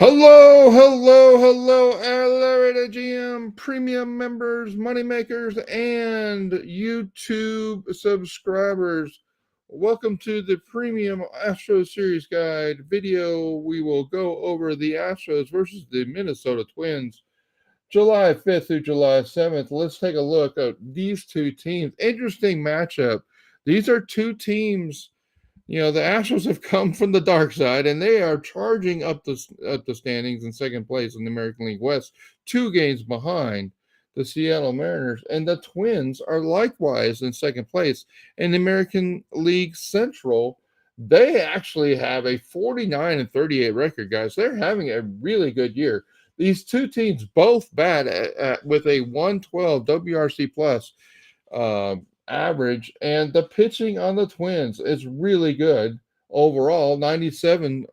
Hello, Alerta GM premium members, moneymakers, and YouTube subscribers. Welcome to the premium Astros series guide video. We will go over the Astros versus the Minnesota Twins, July 5th through July 7th. Let's take a look at these two teams. Interesting matchup. These are two teams. The Astros have come from the dark side, and they are charging up the standings in second place in the American League West, 2 games behind the Seattle Mariners. And the Twins are likewise in second place in the American League Central. They actually have a 49-38 record, guys. They're having a really good year. These two teams both bat with a 112 WRC plus. Uh, Average, and the pitching on the Twins is really good overall. 97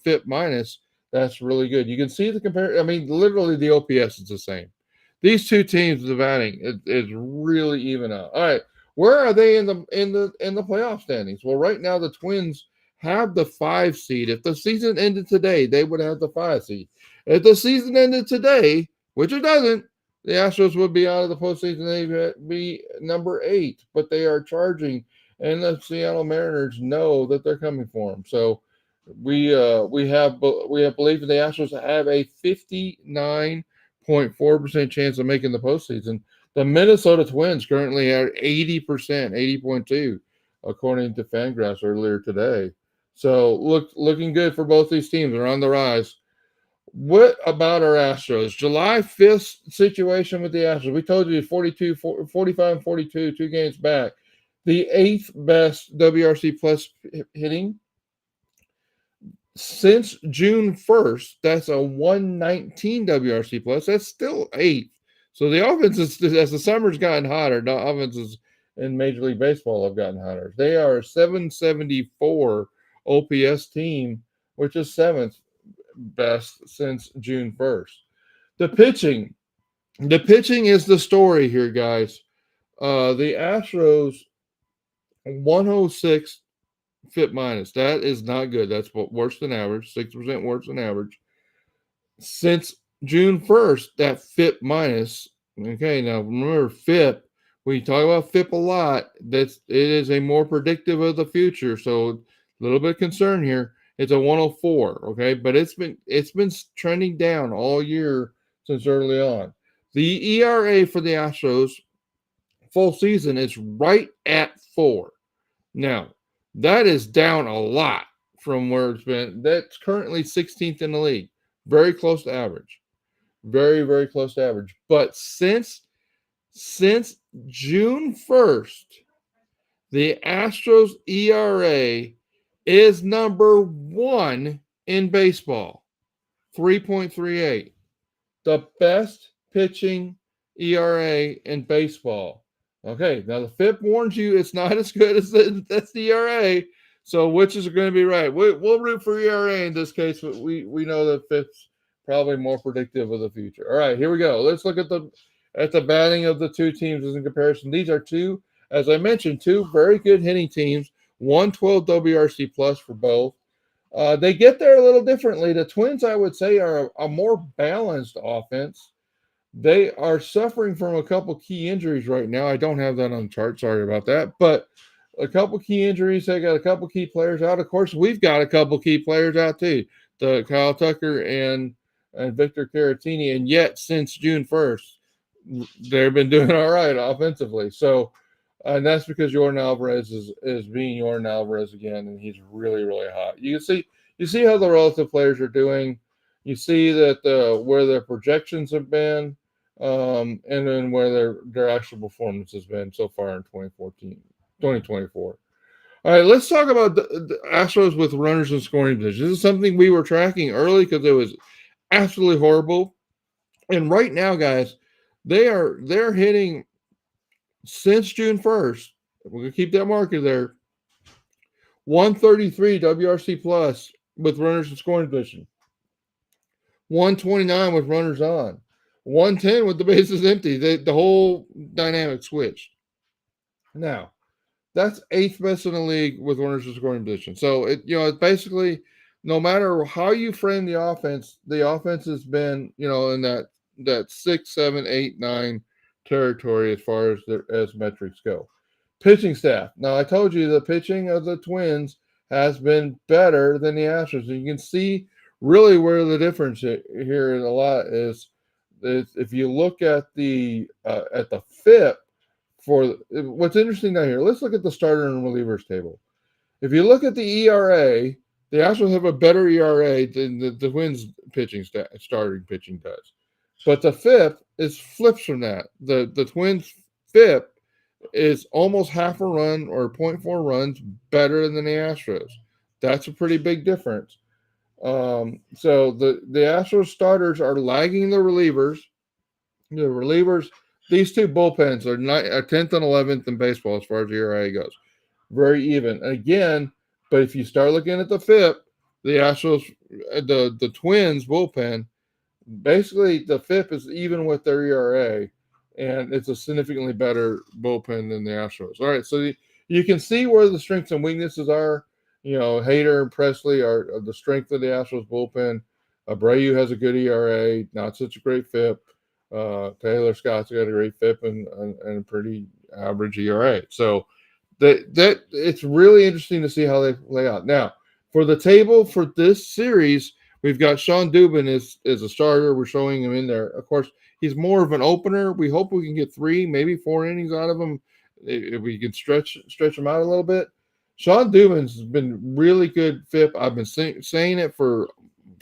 FIP minus. That's really good. You can see the comparison. I mean, literally the OPS is the same. These two teams, the batting is really even out. All right, where are they in the playoff standings? Well, right now the Twins have the 5 seed. If the season ended today, they would have the 5 seed. If the season ended today, which it doesn't, the Astros would be out of the postseason. They'd be number 8, but they are charging, and the Seattle Mariners know that they're coming for them. So we have belief that the Astros have a 59.4% chance of making the postseason. The Minnesota Twins currently are 80%, 80.2, according to Fangraphs earlier today. So looking good for both these teams. They're on the rise. What about our Astros? July 5th situation with the Astros. We told you 45 and 42, 2 games back. The 8th best WRC plus hitting since June 1st. That's a 119 WRC plus. That's still 8th. So the offense is, as the summer's gotten hotter, the offenses in Major League Baseball have gotten hotter. They are a 774 OPS team, which is 7th best since June 1st. The pitching is the story here, guys. The Astros 106 FIP minus. That is not good. That's worse than average, 6% worse than average. Since June 1st, that FIP minus. Okay, now remember FIP. When you talk about FIP a lot, it is a more predictive of the future. So a little bit of concern here. It's a 104, okay, but it's been trending down all year since early on. The ERA for the Astros full season is right at 4. Now, that is down a lot from where it's been. That's currently 16th in the league. Very close to average. Very, very close to average. But since June 1st, the Astros ERA is number 1 in baseball, 3.38. The best pitching ERA in baseball. Okay, now the FIP warns you it's not as good as the ERA. So which is going to be right? We'll root for ERA in this case, but we know that FIP's probably more predictive of the future. All right, here we go. Let's look at the batting of the two teams as in comparison. These are two, as I mentioned, two very good hitting teams. 112 WRC plus for both. They get there a little differently. The Twins, I would say, are a more balanced offense. They are suffering from a couple key injuries right now. I don't have that on the chart. Sorry about that. But a couple key injuries. They got a couple key players out. Of course, we've got a couple key players out too. The Kyle Tucker and Victor Caratini. And yet, since June 1st, they've been doing all right offensively. So, and that's because Jordan Alvarez is being Jordan Alvarez again, and he's really, really hot. You see how the relative players are doing. You see that where their projections have been, and then where their actual performance has been so far in 2024. All right, let's talk about the Astros with runners in scoring position. This is something we were tracking early because it was absolutely horrible. And right now, guys, they're hitting since June 1st. We're gonna keep that marker there. 133 WRC plus with runners in scoring position. 129 with runners on. 110 with the bases empty. The whole dynamic switched. Now, that's 8th best in the league with runners in scoring position. So it's basically no matter how you frame the offense has been, in that 6, 7, 8, 9 territory as far as metrics go. Pitching staff. Now I told you the pitching of the Twins has been better than the Astros. And you can see really where the difference here is a lot is if you look at the FIP for what's interesting down here. Let's look at the starter and relievers table. If you look at the ERA, the Astros have a better ERA than the Twins starting pitching does. But the FIP is flips from that. The Twins FIP is almost half a run or 0.4 runs better than the Astros. That's a pretty big difference. So the Astros starters are lagging the relievers. The relievers, these two bullpens are 10th and 11th in baseball as far as the ERA goes. Very even. Again, but if you start looking at the FIP, the Astros, the Twins bullpen, basically the FIP is even with their ERA, and it's a significantly better bullpen than the Astros. All right, so you can see where the strengths and weaknesses are. Hader and Presley are the strength of the Astros bullpen. Abreu has a good ERA, not such a great FIP. Taylor Scott's got a great FIP and a pretty average ERA. So that it's really interesting to see how they play out. Now, for the table for this series, we've got Sean Dubin is a starter. We're showing him in there. Of course, he's more of an opener. We hope we can get 3, maybe 4 innings out of him if we can stretch him out a little bit. Sean Dubin's been really good FIP. I've been saying it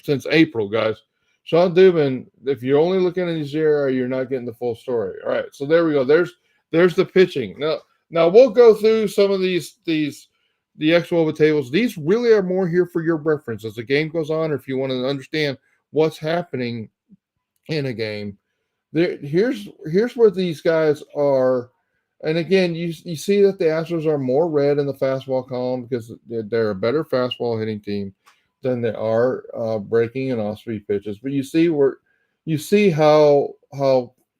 since April, guys. Sean Dubin, if you're only looking at his ERA, you're not getting the full story. All right, so there we go. There's the pitching. Now we'll go through some of the XWOBA tables. These really are more here for your reference as the game goes on, or if you want to understand what's happening in a game. Here's where these guys are. And again, you see that the Astros are more red in the fastball column because they're a better fastball hitting team than they are breaking and off-speed pitches. But you see how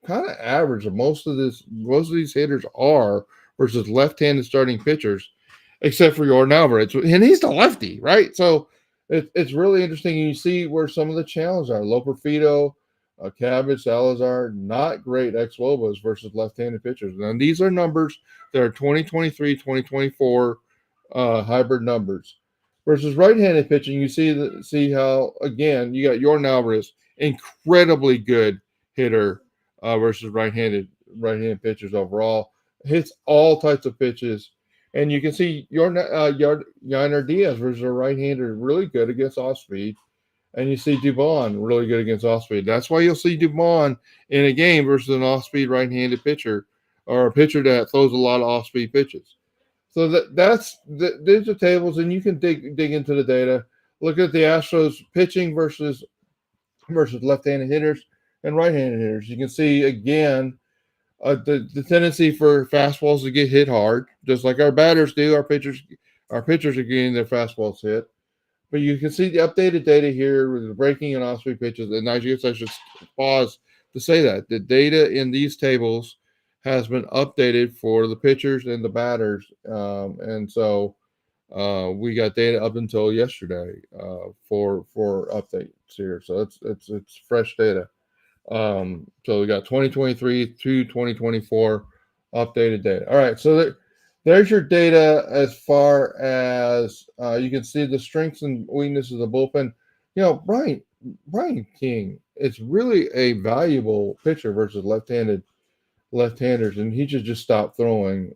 kind of average most of these hitters are versus left-handed starting pitchers, except for Yordan Alvarez, and he's the lefty, right? So it's really interesting. You see where some of the challenges are. Loperfido, Cabbage, Salazar, not great ex-Lobos versus left-handed pitchers. And these are numbers that are 2023, 2024 hybrid numbers. Versus right-handed pitching, you see how, again, you got Yordan Alvarez, incredibly good hitter versus right-handed pitchers overall. Hits all types of pitches. And you can see Yainer Diaz versus a right-hander, really good against off-speed. And you see Dubon really good against off-speed. That's why you'll see Dubon in a game versus an off-speed right-handed pitcher or a pitcher that throws a lot of off-speed pitches. So these are tables, and you can dig into the data. Look at the Astros pitching versus left-handed hitters and right-handed hitters. You can see, again, the tendency for fastballs to get hit hard, just like our batters do. Our pitchers are getting their fastballs hit. But you can see the updated data here with the breaking and off-speed pitches. And I guess I should pause to say that the data in these tables has been updated for the pitchers and the batters. And so we got data up until yesterday for updates here. So it's fresh data. So we got 2023 to 2024 updated data. All right, so there's your data as far as you can see the strengths and weaknesses of the bullpen. Brian King is really a valuable pitcher versus left-handers, and he should just stop throwing.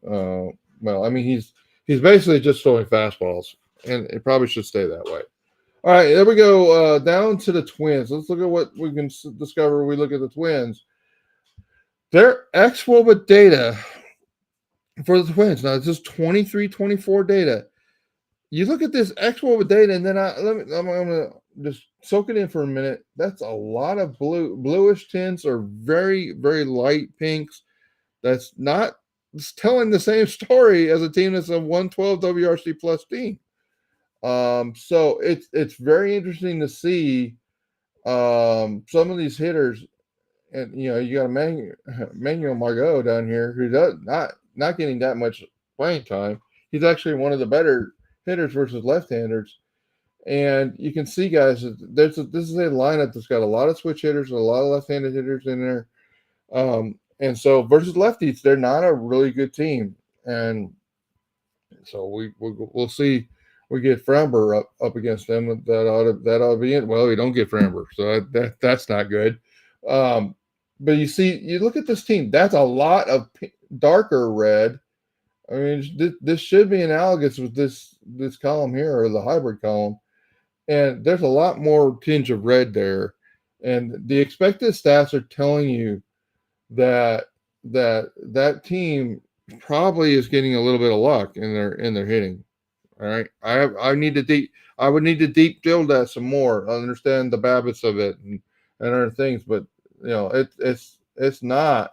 He's basically just throwing fastballs, and it probably should stay that way. All right, there we go. Down to the Twins. Let's look at what we can discover when we look at the Twins. Their XWOBA data for the Twins. Now, this is 23-24 data. You look at this XWOBA data, and then I'm going to just soak it in for a minute. That's a lot of bluish tints or very, very light pinks. That's not telling the same story as a team that's a 112 WRC plus team. So it's very interesting to see some of these hitters, and you got Manuel Margot down here who does not getting that much playing time. He's actually one of the better hitters versus left-handers, And you can see, guys, this is a lineup that's got a lot of switch hitters, a lot of left-handed hitters in there. And so versus lefties, they're not a really good team. And so we'll see. We get Framber up against them. That ought to be it. Well, we don't get Framber, so that's not good. Um, but you look at this team. That's a lot of darker red. I mean, this should be analogous with this column here, or the hybrid column, and there's a lot more tinge of red there. And the expected stats are telling you that that team probably is getting a little bit of luck in their hitting. All right, I would need to deep drill that some more. I understand the Babbitts of it and other things, but it's not.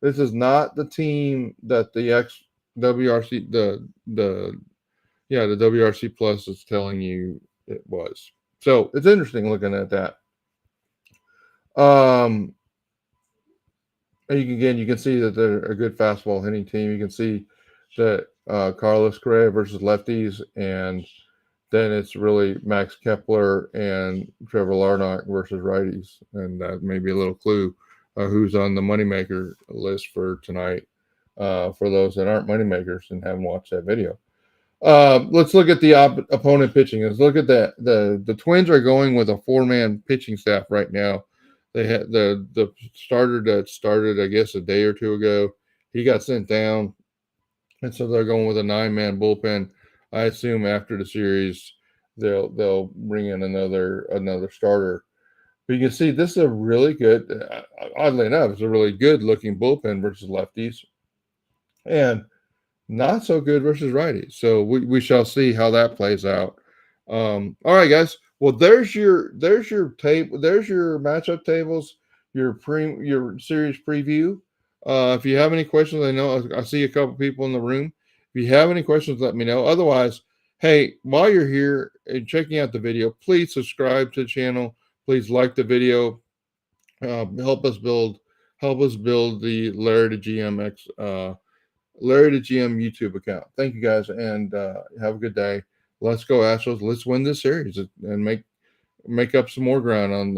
This is not the team that the WRC the WRC Plus is telling you it was. So it's interesting looking at that. You can see that they're a good fastball hitting team. You can see that Carlos Correa versus lefties, and then it's really Max Kepler and Trevor Larnach versus righties, and that may be a little clue who's on the moneymaker list for tonight. For those that aren't moneymakers and haven't watched that video, let's look at the opponent pitching. Let's look at that. The Twins are going with a 4-man pitching staff right now. They had the starter that started, I guess, a day or two ago. He got sent down, and so they're going with a 9-man bullpen. I assume after the series, they'll bring in another starter. But you can see this is a really good. Oddly enough, it's a really good looking bullpen versus lefties, and not so good versus righties. So we shall see how that plays out. All right, guys. Well, there's your tape. There's your matchup tables. Your series preview. If you have any questions, I see a couple people in the room. If you have any questions, let me know. Otherwise, hey, while you're here and checking out the video, please subscribe to the channel. Please like the video. Help us build the Larry to GMX Larry the GM YouTube account. Thank you, guys, and have a good day. Let's go Astros. Let's win this series and make up some more ground on